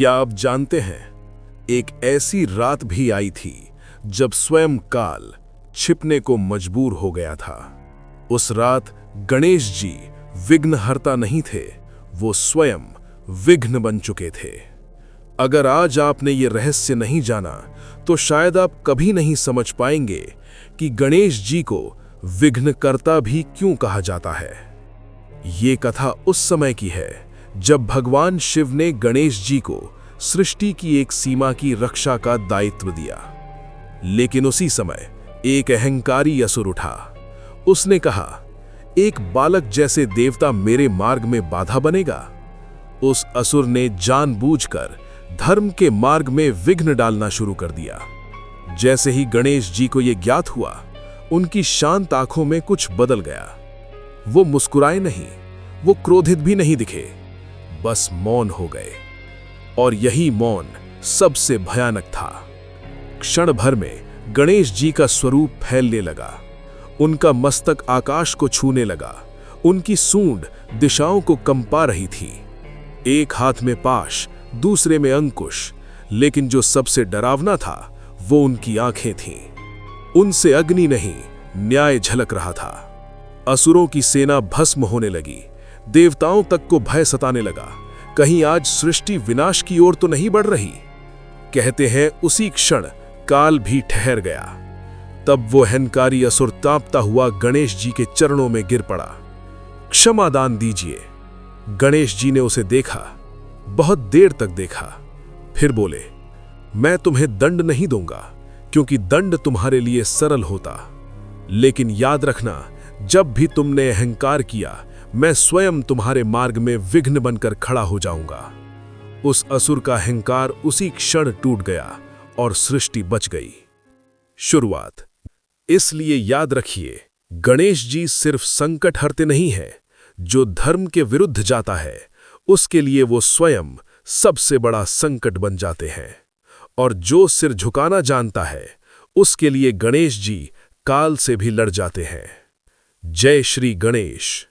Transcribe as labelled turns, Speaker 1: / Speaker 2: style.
Speaker 1: क्या आप जानते हैं, एक ऐसी रात भी आई थी जब स्वयं काल छिपने को मजबूर हो गया था। उस रात गणेश जी विघ्नहर्ता नहीं थे, वो स्वयं विघ्न बन चुके थे। अगर आज आपने ये रहस्य नहीं जाना तो शायद आप कभी नहीं समझ पाएंगे कि गणेश जी को विघ्नकर्ता भी क्यों कहा जाता है। ये कथा उस समय की है जब भगवान शिव ने गणेश जी को सृष्टि की एक सीमा की रक्षा का दायित्व दिया। लेकिन उसी समय एक अहंकारी असुर उठा। उसने कहा, एक बालक जैसे देवता मेरे मार्ग में बाधा बनेगा। उस असुर ने जानबूझकर धर्म के मार्ग में विघ्न डालना शुरू कर दिया। जैसे ही गणेश जी को यह ज्ञात हुआ, उनकी शांत आंखों में कुछ बदल गया। वो मुस्कुराए नहीं, वो क्रोधित भी नहीं दिखे, बस मौन हो गए। और यही मौन सबसे भयानक था। क्षण भर में गणेश जी का स्वरूप फैलने लगा। उनका मस्तक आकाश को छूने लगा। उनकी सूंड दिशाओं को कंपा रही थी। एक हाथ में पाश, दूसरे में अंकुश। लेकिन जो सबसे डरावना था वो उनकी आंखें थीं। उनसे अग्नि नहीं, न्याय झलक रहा था। असुरों की सेना भस्म होने लगी। देवताओं तक को भय सताने लगा। कहीं आज सृष्टि विनाश की ओर तो नहीं बढ़ रही। कहते हैं उसी क्षण काल भी ठहर गया। तब वो अहंकारी असुर तांपता हुआ गणेश जी के चरणों में गिर पड़ा। क्षमा दान दीजिए। गणेश जी ने उसे देखा, बहुत देर तक देखा, फिर बोले, मैं तुम्हें दंड नहीं दूंगा क्योंकि दंड तुम्हारे लिए सरल होता। लेकिन याद रखना, जब भी तुमने अहंकार किया, मैं स्वयं तुम्हारे मार्ग में विघ्न बनकर खड़ा हो जाऊंगा। उस असुर का अहंकार उसी क्षण टूट गया और सृष्टि बच गई। शुरुआत। इसलिए याद रखिए, गणेश जी सिर्फ संकट हरते नहीं है। जो धर्म के विरुद्ध जाता है, उसके लिए वो स्वयं सबसे बड़ा संकट बन जाते हैं। और जो सिर झुकाना जानता है, उसके लिए गणेश जी काल से भी लड़ जाते हैं। जय श्री गणेश।